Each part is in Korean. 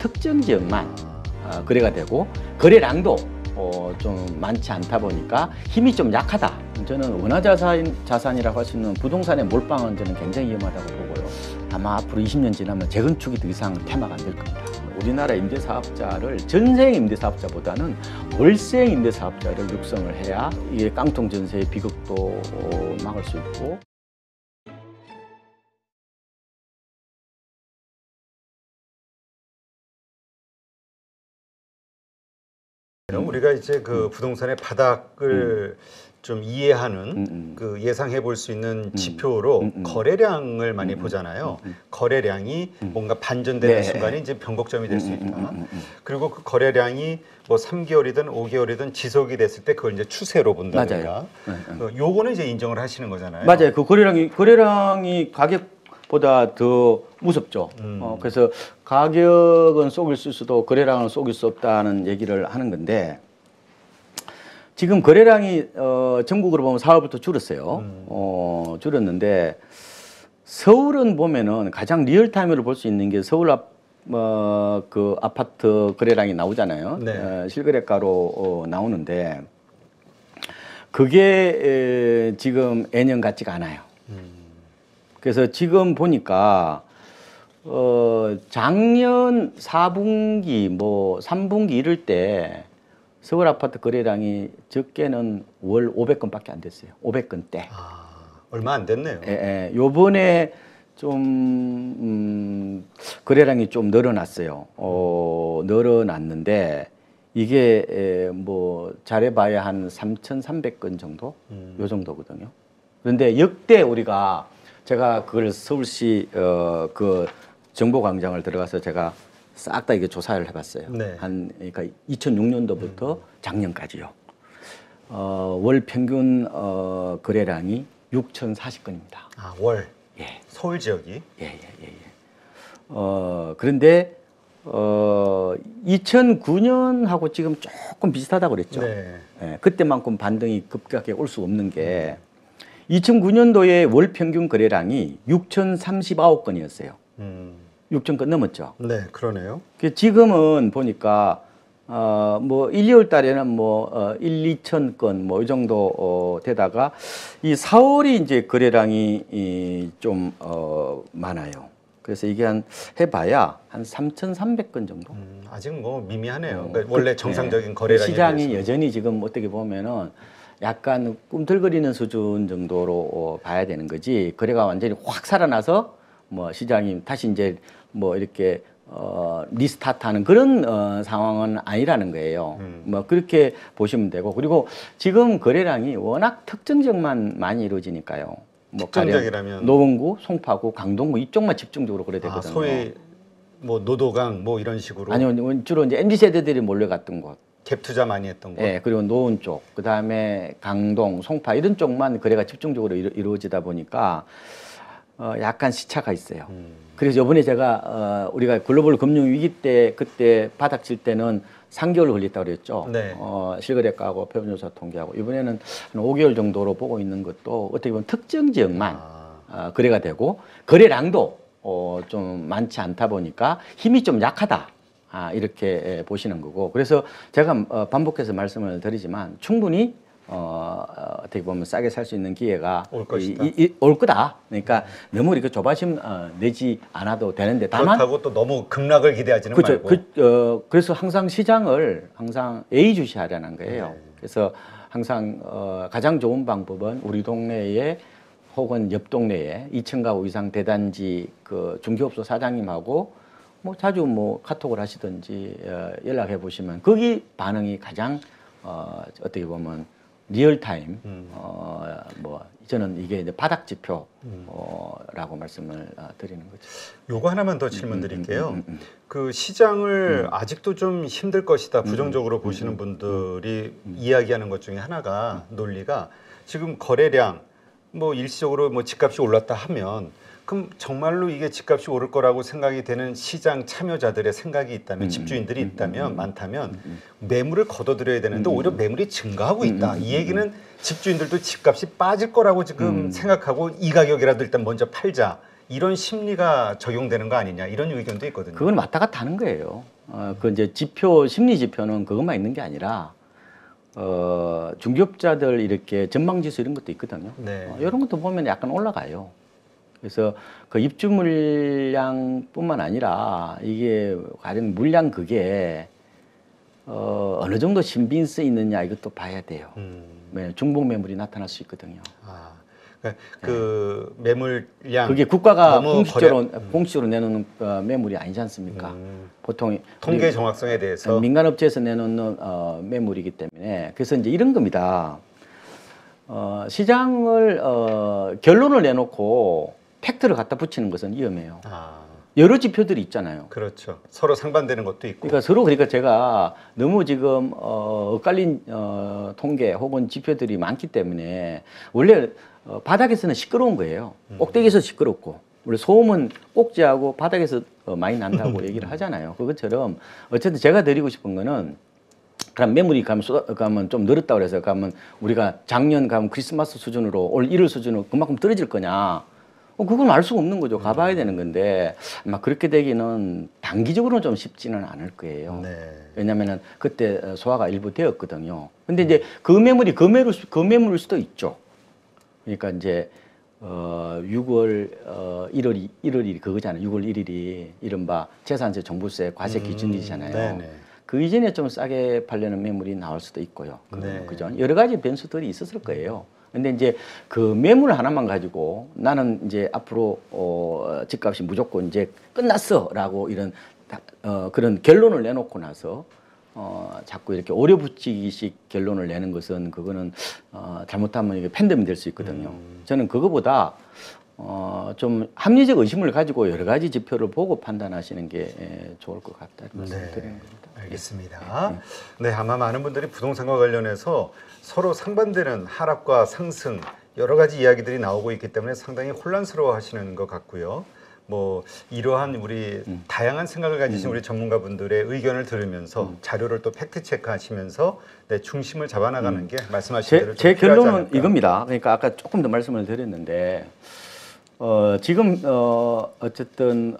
특정 지역만 거래가 되고 거래량도 좀 많지 않다 보니까 힘이 좀 약하다. 저는 원화자산이라고 할 수 있는 부동산의 몰빵은 저는 굉장히 위험하다고 보고요. 아마 앞으로 20년 지나면 재건축이 더 이상 테마가 안 될 겁니다. 우리나라 임대사업자를 전세형 임대사업자보다는 월세형 임대사업자를 육성을 해야 이게 깡통 전세의 비극도 막을 수 있고. 우리가 이제 그 부동산의 바닥을 좀 이해하는 그 예상해 볼 수 있는 지표로 거래량을 많이 보잖아요. 거래량이 뭔가 반전되는 네. 순간이 이제 변곡점이 될 수 있다. 그리고 그 거래량이 뭐 3개월이든 5개월이든 지속이 됐을 때 그걸 이제 추세로 본다든가. 요거는 이제 인정을 하시는 거잖아요. 맞아요. 그 거래량이 가격보다 더 무섭죠. 그래서 가격은 속일 수 있어도 거래량은 속일 수 없다는 얘기를 하는 건데, 지금 거래량이 전국으로 보면 4월부터 줄었어요. 줄었는데 서울은 보면은 가장 리얼타임으로 볼 수 있는 게 서울 그 아파트 거래량이 나오잖아요. 네. 실거래가로 나오는데 그게 지금 예년 같지가 않아요. 그래서 지금 보니까 작년 4분기 뭐 3분기 이럴 때 서울 아파트 거래량이 적게는 월 500건밖에 안 됐어요. 500건대. 얼마 안 됐네요. 요번에 좀 거래량이 좀 늘어났어요. 늘어났는데 이게 뭐 잘해봐야 한 3,300건 정도? 요 정도거든요. 그런데 역대 제가 그걸 서울시 그 정보광장을 들어가서 제가 싹 다 이게 조사를 해봤어요. 네. 그러니까 2006년도부터 작년까지요. 월 평균 거래량이 6,040건입니다. 월. 예. 서울 지역이. 그런데 2009년하고 지금 조금 비슷하다고 그랬죠. 네. 예, 그때만큼 반등이 급격하게 올 수 없는 게 2009년도에 월 평균 거래량이 6,039건이었어요. 6,000건 넘었죠. 네, 그러네요. 지금은 보니까 뭐 1, 2월 달에는 뭐 1, 2천 건 뭐 이 정도 되다가 이 4월이 이제 거래량이 좀 많아요. 그래서 이게 해봐야 한 3,300건 정도. 아직 뭐 미미하네요. 그러니까 원래 정상적인 거래량에 시장이 비해서. 여전히 지금 어떻게 보면은 약간 꿈틀거리는 수준 정도로 봐야 되는 거지. 거래가 완전히 확 살아나서 뭐 시장이 다시 이제 뭐 이렇게 리스타트하는 그런 상황은 아니라는 거예요. 뭐 그렇게 보시면 되고, 그리고 지금 거래량이 워낙 특정 지역만 많이 이루어지니까요. 뭐 특정지역이라면 노원구, 송파구, 강동구 이쪽만 집중적으로 거래되거든요. 소위 뭐 노도강 뭐 이런 식으로. 아니요, 주로 이제 MZ 세대들이 몰려갔던 곳. 갭 투자 많이 했던 곳. 예, 그리고 노원 쪽, 그 다음에 강동, 송파 이런 쪽만 거래가 집중적으로 이루어지다 보니까 약간 시차가 있어요. 그래서 이번에 제가 우리가 글로벌 금융 위기 때 그때 바닥 칠 때는 3개월 걸렸다고 그랬죠. 네. 실거래가하고 표본조사 통계하고 이번에는 한 5개월 정도로 보고 있는 것도 어떻게 보면 특정 지역만 거래가 되고 거래량도 좀 많지 않다 보니까 힘이 좀 약하다. 이렇게 보시는 거고, 그래서 제가 반복해서 말씀을 드리지만 충분히 어떻게 보면 싸게 살 수 있는 기회가 올 것이다. 올 거다. 그러니까 너무 이렇게 조바심 내지 않아도 되는데, 다만 그렇다고 또 너무 급락을 기대하지는 그렇죠. 말고. 그래서 항상 시장을 항상 예의주시하라는 거예요. 네. 그래서 항상 가장 좋은 방법은 우리 동네에 혹은 옆 동네에 2층 가구 이상 대단지 그 중개업소 사장님하고 뭐 자주 뭐 카톡을 하시든지 연락해 보시면 거기 반응이 가장 어떻게 보면 리얼타임 뭐 저는 이게 이제 바닥 지표라고 말씀을 드리는 거죠. 요거 하나만 더 질문 드릴게요. 그 시장을 아직도 좀 힘들 것이다 부정적으로 보시는 분들이 이야기하는 것 중에 하나가 논리가 지금 거래량 뭐 일시적으로 뭐 집값이 올랐다 하면 그럼 정말로 이게 집값이 오를 거라고 생각이 되는 시장 참여자들의 생각이 있다면, 집주인들이 있다면, 많다면 매물을 걷어들여야 되는데 오히려 매물이 증가하고 있다. 이 얘기는 집주인들도 집값이 빠질 거라고 지금 생각하고 이 가격이라도 일단 먼저 팔자. 이런 심리가 적용되는 거 아니냐 이런 의견도 있거든요. 그건 왔다 갔다 하는 거예요. 그 이제 지표, 심리 지표는 그것만 있는 게 아니라, 중개업자들 이렇게 전망지수 이런 것도 있거든요. 네. 이런 것도 보면 약간 올라가요. 그래서 그 입주 물량뿐만 아니라 이게 과연 물량 그게 어느 정도 신빙성 있느냐 이것도 봐야 돼요. 네, 중복 매물이 나타날 수 있거든요. 아, 그러니까 그 매물량 그게 국가가 너무 공식적으로 내놓는 매물이 아니지 않습니까? 보통 통계 정확성에 대해서 민간업체에서 내놓는 매물이기 때문에 그래서 이제 이런 겁니다. 시장을 결론을 내놓고 팩트를 갖다 붙이는 것은 위험해요. 여러 지표들이 있잖아요. 그렇죠. 서로 상반되는 것도 있고. 그러니까 제가 너무 지금 엇갈린 통계 혹은 지표들이 많기 때문에 원래 바닥에서는 시끄러운 거예요. 꼭대기에서 시끄럽고 원래 소음은 꼭지하고 바닥에서 많이 난다고 얘기를 하잖아요. 그것처럼 어쨌든 제가 드리고 싶은 거는 그럼 매물이 가면 좀 늘었다 그래서 가면 우리가 작년 가면 크리스마스 수준으로 올 1월 수준으로 그만큼 떨어질 거냐? 그건 알 수가 없는 거죠. 가봐야 되는 건데 아마 그렇게 되기는 단기적으로는 좀 쉽지는 않을 거예요. 네. 왜냐하면은 그때 소화가 일부 되었거든요. 근데 이제 그 매물이 금매물일 수도 있죠. 그러니까 이제 6월 1월이 그거잖아요. 6월 1일이 이른바 재산세 종부세 과세 기준이잖아요. 네네. 그 이전에 좀 싸게 팔려는 매물이 나올 수도 있고요. 네. 그죠? 여러 가지 변수들이 있었을 거예요. 근데 이제 그 매물 하나만 가지고 나는 이제 앞으로 집값이 무조건 이제 끝났어라고 이런 그런 결론을 내놓고 나서 자꾸 이렇게 오려붙이기식 결론을 내는 것은 그거는 잘못하면 이게 팬덤이 될 수 있거든요. 저는 그거보다 좀 합리적 의심을 가지고 여러 가지 지표를 보고 판단하시는 게 좋을 것 같다는 말씀을 드리는 겁니다. 알겠습니다. 네, 아마 많은 분들이 부동산과 관련해서 서로 상반되는 하락과 상승 여러 가지 이야기들이 나오고 있기 때문에 상당히 혼란스러워 하시는 것 같고요. 뭐 이러한 우리 다양한 생각을 가지신 우리 전문가분들의 의견을 들으면서 자료를 또 팩트 체크하시면서 내 중심을 잡아나가는 게 말씀하신 대로 제 좀 필요하지 결론은 않을까. 이겁니다. 그러니까 아까 조금 더 말씀을 드렸는데 지금 어쨌든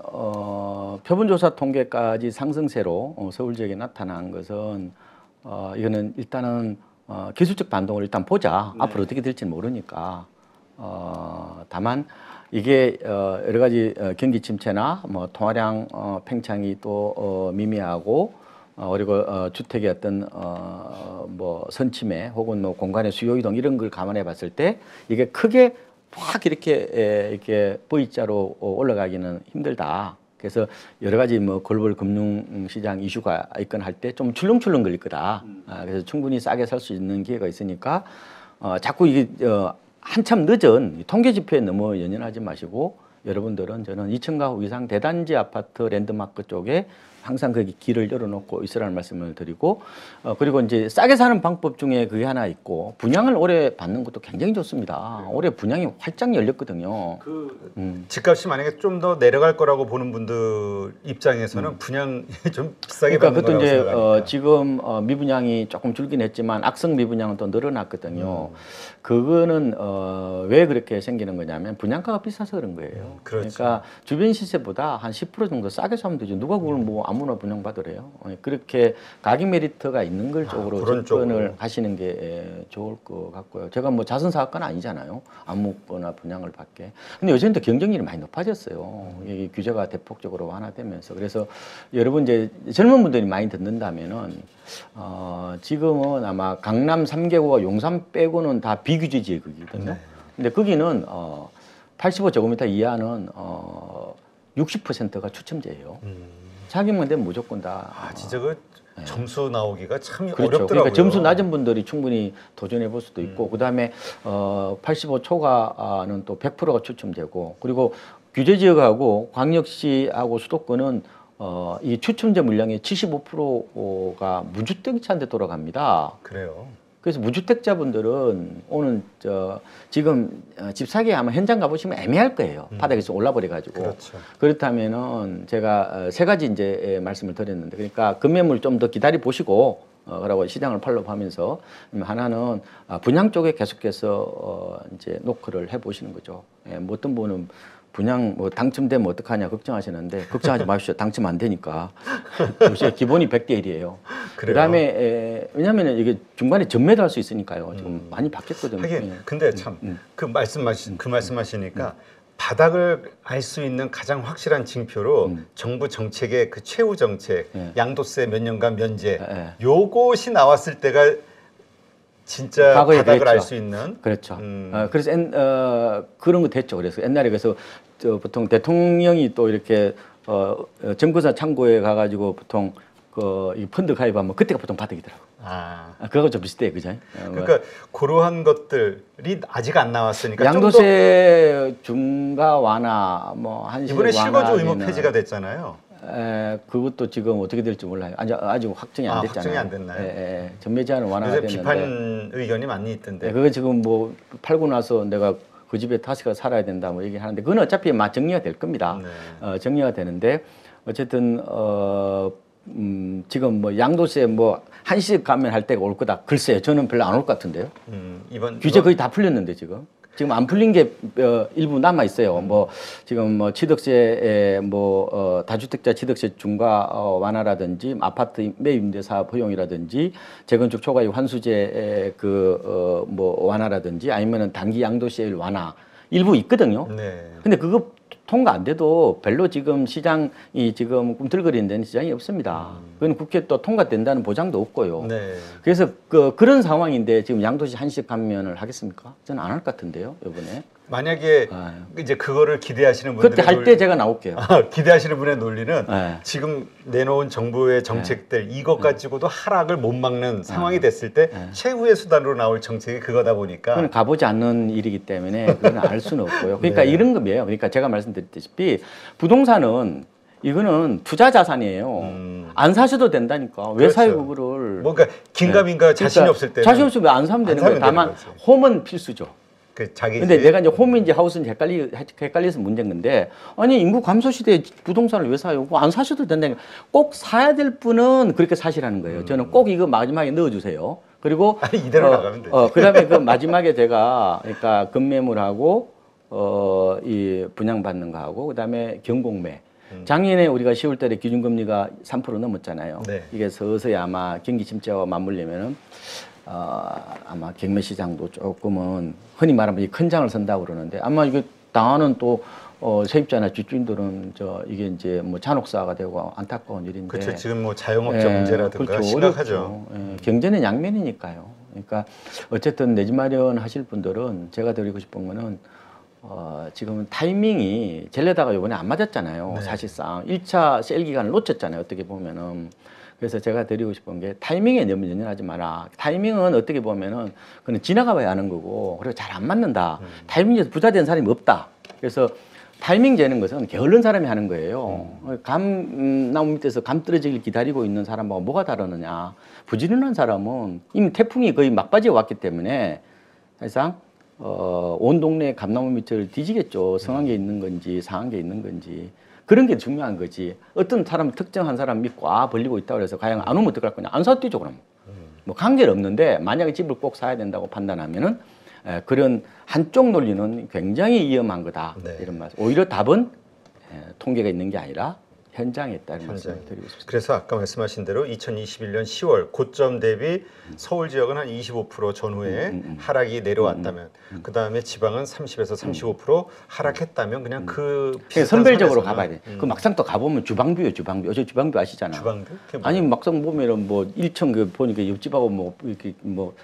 표본조사 통계까지 상승세로 서울 지역에 나타난 것은 이거는 일단은 기술적 반동을 일단 보자. 네. 앞으로 어떻게 될지는 모르니까. 다만 이게 여러 가지 경기 침체나 뭐 통화량 팽창이 또 미미하고 그리고 주택의 어떤 뭐 선침해 혹은 뭐 공간의 수요 이동 이런 걸 감안해 봤을 때 이게 크게 확 이렇게 V자로 올라가기는 힘들다. 그래서 여러 가지 뭐 글로벌 금융 시장 이슈가 있거나 할 때 좀 출렁출렁 걸릴 거다. 그래서 충분히 싸게 살 수 있는 기회가 있으니까 자꾸 이게 한참 늦은 통계 지표에 너무 연연하지 마시고 여러분들은 저는 2층 가구 이상 대단지 아파트 랜드마크 쪽에 항상 거기 길을 열어놓고 있으라는 말씀을 드리고 그리고 이제 싸게 사는 방법 중에 그게 하나 있고 분양을 올해 받는 것도 굉장히 좋습니다. 올해 분양이 활짝 열렸거든요. 집값이 만약에 좀 더 내려갈 거라고 보는 분들 입장에서는 분양이 좀 비싸게 그러니까 받는 그것도 거라고 이제 생각하니까. 지금 미분양이 조금 줄긴 했지만 악성 미분양은 또 늘어났거든요. 그거는 왜 그렇게 생기는 거냐면 분양가가 비싸서 그런 거예요. 그렇죠. 그러니까 주변 시세보다 한 10% 정도 싸게 사면 되죠. 누가 그걸 뭐 아무나 분양 받으래요. 그렇게 가격 메리트가 있는 걸 쪽으로 그런 접근을 쪽으로. 하시는 게 좋을 것 같고요. 제가 뭐 자선사업가는 아니잖아요. 아무거나 분양을 받게. 근데 요새는 또 경쟁률이 많이 높아졌어요. 이 규제가 대폭적으로 완화되면서. 그래서 여러분 이제 젊은 분들이 많이 듣는다면은 지금은 아마 강남 3개구와 용산 빼고는 다 비규제 지역이거든요. 근데 거기는 85제곱미터 이하는 60%가 추첨제예요. 자기만 되면 무조건 다. 진짜 그 점수 나오기가 참 그렇죠. 어렵더라고요. 그러니까 점수 낮은 분들이 충분히 도전해 볼 수도 있고, 그다음에 85초가는 또 100%가 추첨제고, 그리고 규제 지역하고 광역시하고 수도권은 이 추첨제 물량의 75%가 무주택자한테 돌아갑니다. 그래요. 그래서 무주택자분들은 오늘 지금 집 사기 아마 현장 가보시면 애매할 거예요. 바닥에서 올라버려 가지고. 그렇죠. 그렇다면은 제가 세 가지 이제 말씀을 드렸는데, 그러니까 금매물 좀 더 기다려 보시고 그러고 시장을 팔로우하면서 하나는 분양 쪽에 계속해서 이제 노크를 해보시는 거죠. 뭐 어떤 분은 분양 뭐 당첨되면 어떡하냐 걱정하시는데 걱정하지 마십시오. 당첨 안 되니까. 요새 기본이 100대 1이에요. 그다음에 왜냐하면 이게 중간에 전매도 할 수 있으니까요. 지금 많이 바뀌었거든요. 하긴 근데 참 그 말씀하시니까 바닥을 알 수 있는 가장 확실한 징표로 정부 정책의 그 최후 정책, 양도세 몇 년간 면제, 요것이 나왔을 때가 진짜 바닥을 그랬죠. 알 수 있는. 그렇죠. 그래서 그런 거 됐죠. 그래서 옛날에 그래서 보통 대통령이 또 이렇게 정부사 창고에 가가지고 보통 이 펀드 가입하면 그때가 보통 바닥이더라고. 그거하고 좀 비슷해, 그죠? 그러니까 그러한 것들이 아직 안 나왔으니까 양도세 중과 완화, 뭐 한시 이번에 실거주 의무 폐지가 됐잖아요. 그것도 지금 어떻게 될지 몰라요. 아직 확정이 안 됐잖아요. 확정이 안 됐나요? 전매 제한은 완화가 됐는데. 비판 의견이 많이 있던데. 그거 지금 뭐 팔고 나서 내가 그 집에 다시 가서 살아야 된다 뭐 얘기하는데 그건 어차피 정리가 될 겁니다. 정리가 되는데 어쨌든 지금 뭐 양도세 뭐 한시적 감면할 때가 올 거다. 글쎄요, 저는 별로 안 올 것 같은데요. 규제 거의 다 풀렸는데 지금 안 풀린 게 일부 남아 있어요. 뭐 지금 뭐 취득세 다주택자 취득세 중과 완화라든지 아파트 매입임대사 포용이라든지 재건축 초과이익 환수제 완화라든지 아니면은 단기 양도세율 완화 일부 있거든요. 근데 그거 통과 안 돼도 별로 지금 시장이 지금 꿈틀거리는 데는 시장이 없습니다. 그건 국회 또 통과된다는 보장도 없고요. 그래서 그런 상황인데 지금 양도세 한시적 감면을 하겠습니까? 저는 안 할 것 같은데요, 이번에. 만약에 이제 그거를 기대하시는 분들 그때 할 때 제가 나올게요. 기대하시는 분의 논리는 지금 내놓은 정부의 정책들 이것 가지고도 하락을 못 막는 상황이 됐을 때 최후의 수단으로 나올 정책이 그거다 보니까 그건 가보지 않는 일이기 때문에 그건 알 수는 없고요. 그러니까 이런 겁니다. 그러니까 제가 말씀드렸다시피 부동산은 이거는 투자 자산이에요. 안 사셔도 된다니까. 왜 사요 그거를? 뭔가 긴가민가 자신이 없을 때 자신 없으면 안 사면 되는 거예요. 다만 홈은 필수죠. 근데 내가 이제 홈인지 하우스인지 헷갈려서 문제인 건데 아니 인구 감소 시대에 부동산을 왜 사요? 안 사셔도 된다니까. 꼭 사야 될 분은 그렇게 사시라는 거예요. 저는 꼭 이거 마지막에 넣어주세요. 그리고 이대로 나가면 되지. 그다음에 그 마지막에 제가 그러니까 급매물하고 이 분양받는 거하고 그다음에 경공매. 작년에 우리가 10월 달에 기준금리가 3% 넘었잖아요. 이게 서서히 아마 경기 침체와 맞물리면은 아마 경매 시장도 조금은 흔히 말하면 이 큰 장을 선다고 그러는데 아마 이게 당하는 또 세입자나 집주인들은 이게 이제 뭐 잔혹사가 되고 안타까운 일인데. 그렇죠. 지금 뭐 자영업자 문제라든가 그렇죠. 심각하죠. 경제는 양면이니까요. 그러니까 어쨌든 내 집 마련하실 분들은 제가 드리고 싶은 거는 지금 타이밍이 젤레다가 이번에 안 맞았잖아요. 사실상 1차 셀 기간을 놓쳤잖아요. 어떻게 보면은. 그래서 제가 드리고 싶은 게 타이밍에 너무 연연하지 마라. 타이밍은 어떻게 보면은 그는 지나가 봐야 하는 거고 그리고 잘 안 맞는다. 타이밍에서 부자 된 사람이 없다. 그래서 타이밍 재는 것은 게으른 사람이 하는 거예요. 나무 밑에서 감 떨어지길 기다리고 있는 사람하고 뭐가 다르느냐. 부지런한 사람은 이미 태풍이 거의 막바지에 왔기 때문에 사실상 온 동네에 감나무 밑을 뒤지겠죠. 성한 게 있는 건지 상한 게 있는 건지. 그런 게 중요한 거지. 어떤 사람 특정한 사람 믿고 벌리고 있다고 그래서 과연 안 오면 어떡할 거냐. 안 사도 되죠 그럼. 뭐 관계는 없는데 만약에 집을 꼭 사야 된다고 판단하면은 그런 한쪽 논리는 굉장히 위험한 거다. 이런 말씀. 오히려 답은 통계가 있는 게 아니라 현장에 있다는 말씀을 드리고 싶습니다. 그래서 아까 말씀하신 대로 2021년 10월 고점 대비 서울 지역은 한 25% 전후에 하락이 내려왔다면 그 다음에 지방은 30에서 35% 하락했다면 그냥 선별적으로 가봐야 돼. 그 막상 또 가보면 주방뷰예요, 주방뷰. 어제 주방뷰 아시잖아. 주방뷰? 아니 막상 보면은 뭐 1층 보니까 옆집하고 뭐 이렇게 뭐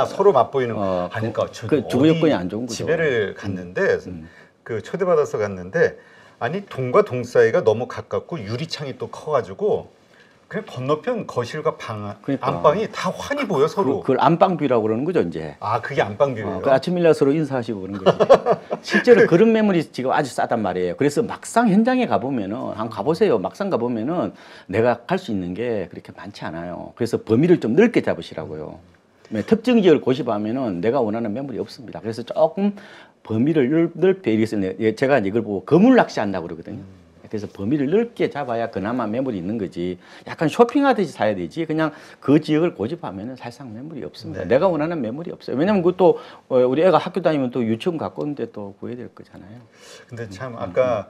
서로 맛보이는 거. 그러니까 주거 여건이 안 좋은 거죠. 집에를 갔는데 그 초대받아서 갔는데 아니 동과 동 사이가 너무 가깝고 유리창이 또 커가지고 그냥 건너편 거실과 안방이 다 환히 보여 서로. 그걸 안방뷰라고 그러는 거죠 이제. 그게 안방뷰예요. 그 아침 일날 서로 인사하시고 그런 거죠. 실제로 그런 매물이 지금 아주 싸단 말이에요. 그래서 막상 현장에 가보면은 한번 가보세요. 막상 가보면은 내가 갈 수 있는 게 그렇게 많지 않아요. 그래서 범위를 좀 넓게 잡으시라고요. 특정 지역을 고집하면은 내가 원하는 매물이 없습니다. 그래서 조금 범위를 넓게 이래서 제가 이걸 보고 거물 낚시한다고 그러거든요. 그래서 범위를 넓게 잡아야 그나마 매물이 있는 거지. 약간 쇼핑하듯이 사야 되지. 그냥 그 지역을 고집하면은 사실상 매물이 없습니다. 네. 내가 원하는 매물이 없어요. 왜냐면 그것도 우리 애가 학교 다니면 또 유치원 가까운데 또 구해야 될 거잖아요. 근데 참 아까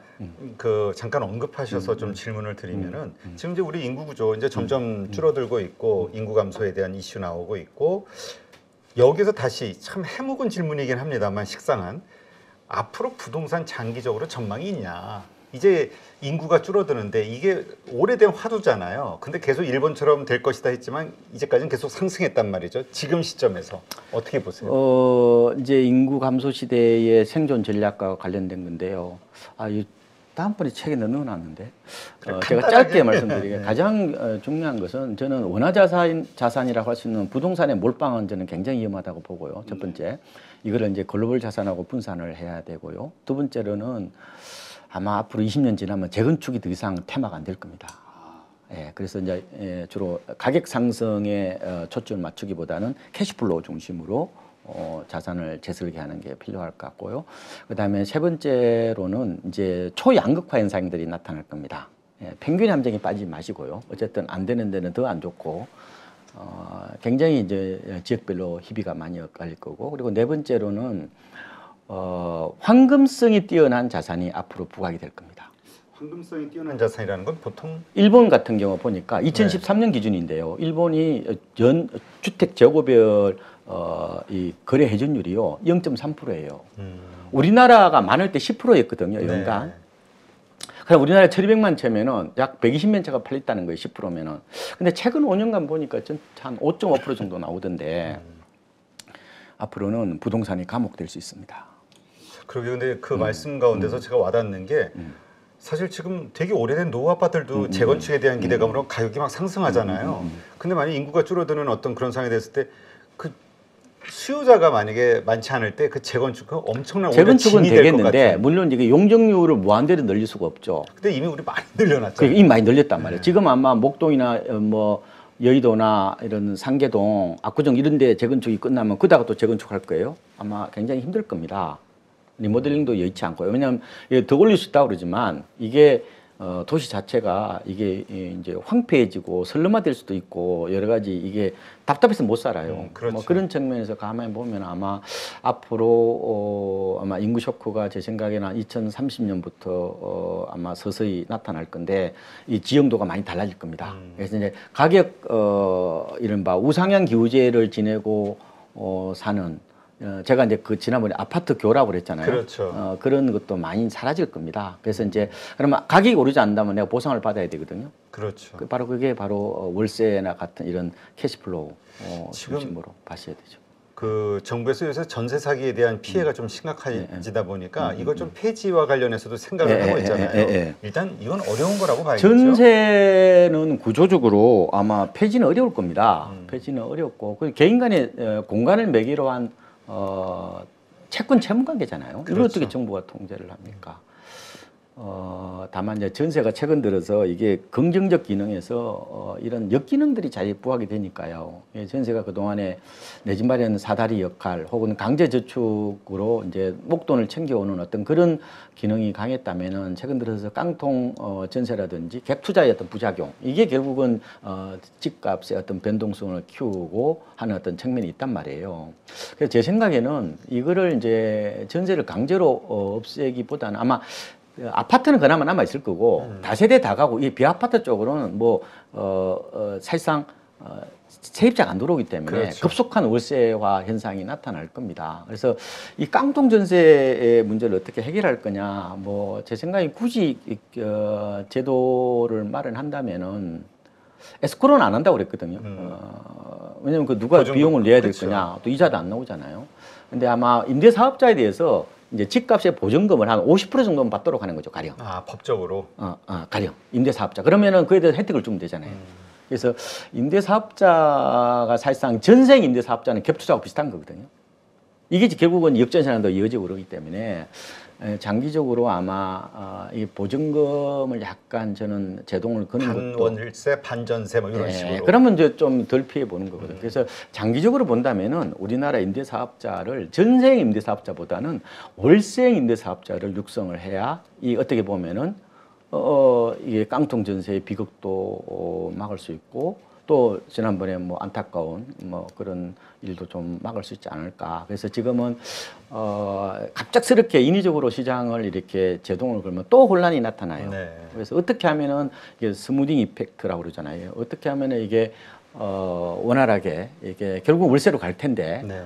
그 잠깐 언급하셔서 좀 질문을 드리면은 지금 이제 우리 인구 구조 이제 점점 줄어들고 있고 인구 감소에 대한 이슈 나오고 있고 여기서 다시 참 해묵은 질문이긴 합니다만 식상한 앞으로 부동산 장기적으로 전망이 있냐? 이제 인구가 줄어드는데 이게 오래된 화두잖아요. 근데 계속 일본처럼 될 것이다 했지만 이제까지는 계속 상승했단 말이죠. 지금 시점에서 어떻게 보세요? 이제 인구 감소 시대의 생존 전략과 관련된 건데요. 이 다음번에 책에 넣어놨는데 제가 짧게 말씀드리게 가장 중요한 것은 저는 원화자산이라고 할 수 있는 부동산의 몰빵은 저는 굉장히 위험하다고 보고요. 첫 번째 이거를 이제 글로벌 자산하고 분산을 해야 되고요. 두 번째로는 아마 앞으로 20년 지나면 재건축이 더 이상 테마가 안 될 겁니다. 예, 그래서 이제 주로 가격 상승에 초점을 맞추기보다는 캐시플로우 중심으로 자산을 재설계하는 게 필요할 것 같고요. 그다음에 세 번째로는 이제 초양극화 현상들이 나타날 겁니다. 예, 평균 함정에 빠지지 마시고요. 어쨌든 안 되는 데는 더 안 좋고 굉장히 이제 지역별로 희비가 많이 엇갈릴 거고 그리고 네 번째로는 황금성이 뛰어난 자산이 앞으로 부각이 될 겁니다. 황금성이 뛰어난 자산이라는 건 보통 일본 같은 경우 보니까 2013년 기준인데요. 일본이 전 주택 재고별 이 거래 회전율이요 0.3%예요. 우리나라가 많을 때 10%였거든요 연간. 네. 그럼 우리나라 1,200만 채면은 약 120만 채가 팔렸다는 거예요 10%면은. 근데 최근 5년간 보니까 한 5.5% 정도 나오던데 앞으로는 부동산이 감옥될 수 있습니다. 그러게 근데 그 말씀 가운데서 제가 와닿는 게 사실 지금 되게 오래된 노후 아파트들도 재건축에 대한 기대감으로 가격이 막 상승하잖아요. 근데 만약 인구가 줄어드는 어떤 그런 상황이 됐을 때 그 수요자가 만약에 많지 않을 때 그 재건축은 엄청난 재건축은 되겠는데 물론 이게 용적률을 무한대로 늘릴 수가 없죠. 근데 이미 우리 많이 늘려놨잖아요. 그러니까 이미 많이 늘렸단 말이에요. 지금 아마 목동이나 뭐 여의도나 이런 상계동, 압구정 이런 데 재건축이 끝나면 그다가 또 재건축할 거예요. 아마 굉장히 힘들 겁니다. 리모델링도 여의치 않고요. 왜냐하면 더 올릴 수 있다고 그러지만 이게 도시 자체가 이게 이제 황폐해지고 설렁화될 수도 있고 여러 가지 이게 답답해서 못 살아요. 그렇죠. 뭐 그런 측면에서 가만히 보면 아마 앞으로 아마 인구 쇼크가 제 생각에는 2030년부터 아마 서서히 나타날 건데 이 지형도가 많이 달라질 겁니다. 그래서 이제 가격 이른바 우상향 기후제를 지내고 사는 제가 이제 그 지난번에 아파트 교라고 그랬잖아요. 그렇죠. 그런 것도 많이 사라질 겁니다. 그래서 이제 그러면 가격이 오르지 않는다면 내가 보상을 받아야 되거든요. 그렇죠. 바로 그게 바로 월세나 같은 이런 캐시플로우 지금 중심으로 봐셔야 되죠. 그 정부에서 요새 전세 사기에 대한 피해가 좀 심각해지다 보니까 이걸 좀 폐지와 관련해서도 생각을 하고 있잖아요. 일단 이건 어려운 거라고 봐야겠죠. 전세는 구조적으로 아마 폐지는 어려울 겁니다. 폐지는 어렵고 그 개인 간의 공간을 매개로 한 채권 채무 관계잖아요. 이걸 그렇죠. 어떻게 정부가 통제를 합니까? 다만 이제 전세가 최근 들어서 이게 긍정적 기능에서 이런 역기능들이 잘 부각이 되니까요. 예, 전세가 그동안에 내 집 마련 사다리 역할 혹은 강제 저축으로 이제 목돈을 챙겨오는 어떤 그런 기능이 강했다면은 최근 들어서 깡통 전세라든지 갭 투자의 어떤 부작용 이게 결국은 집값의 어떤 변동성을 키우고 하는 어떤 측면이 있단 말이에요. 그래서 제 생각에는 이거를 이제 전세를 강제로 없애기보다는 아마 아파트는 그나마 남아 있을 거고 다세대 다가구 이 비아파트 쪽으로는 뭐 사실상 세입자가 안 들어오기 때문에 그렇죠. 급속한 월세화 현상이 나타날 겁니다. 그래서 이 깡통 전세의 문제를 어떻게 해결할 거냐, 뭐 제 생각에 굳이 제도를 마련한다면은 에스코로는 안 한다고 그랬거든요. 왜냐면 그 누가 비용을 내야 될 그렇죠. 거냐, 또 이자도 안 나오잖아요. 근데 아마 임대사업자에 대해서 이제 집값의 보증금을 한 50% 정도는 받도록 하는 거죠, 가령. 아, 법적으로. 가령 임대사업자. 그러면은 그에 대해서 혜택을 주면 되잖아요. 그래서 임대사업자가 사실상 전생 임대사업자는 갭투자하고 비슷한 거거든요. 이게 결국은 역전세난도 이어지고 그러기 때문에 장기적으로 아마 이 보증금을 약간 저는 제동을 거는 것도 반월세, 반전세 뭐 이런 식으로. 그러면 이제 좀 덜 피해 보는 거거든요. 그래서 장기적으로 본다면은 우리나라 임대사업자를 전생 임대사업자보다는 월생 임대사업자를 육성을 해야 이 어떻게 보면은 이게 깡통 전세의 비극도 막을 수 있고 또 지난번에 뭐 안타까운 뭐 그런 일도 좀 막을 수 있지 않을까. 그래서 지금은 갑작스럽게 인위적으로 시장을 이렇게 제동을 걸면 또 혼란이 나타나요. 네. 그래서 어떻게 하면은 이게 스무딩 이펙트라고 그러잖아요. 어떻게 하면은 이게 원활하게 이게 결국 월세로 갈 텐데 네.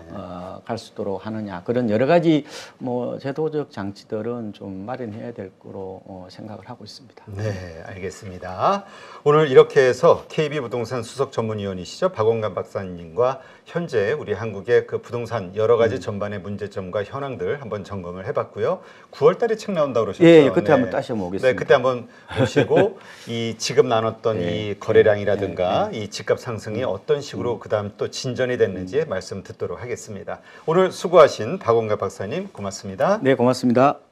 갈 수 있도록 하느냐 그런 여러 가지 뭐 제도적 장치들은 좀 마련해야 될 거로 생각을 하고 있습니다. 네, 알겠습니다. 오늘 이렇게 해서 KB부동산 수석 전문위원이시죠, 박원관 박사님과 현재 우리 한국의 그 부동산 여러 가지 전반의 문제점과 현황들 한번 점검을 해봤고요. 9월달에 책 나온다고 그러셨죠? 예, 그때 한번 다시 모겠습니다. 네, 그때 한번 보시고 이 지금 나눴던 예, 이 거래량이라든가 이 집값 상승이 어떤 식으로 그다음 또 진전이 됐는지 말씀 듣도록 하겠습니다. 오늘 수고하신 박원관 박사님 고맙습니다. 네, 고맙습니다.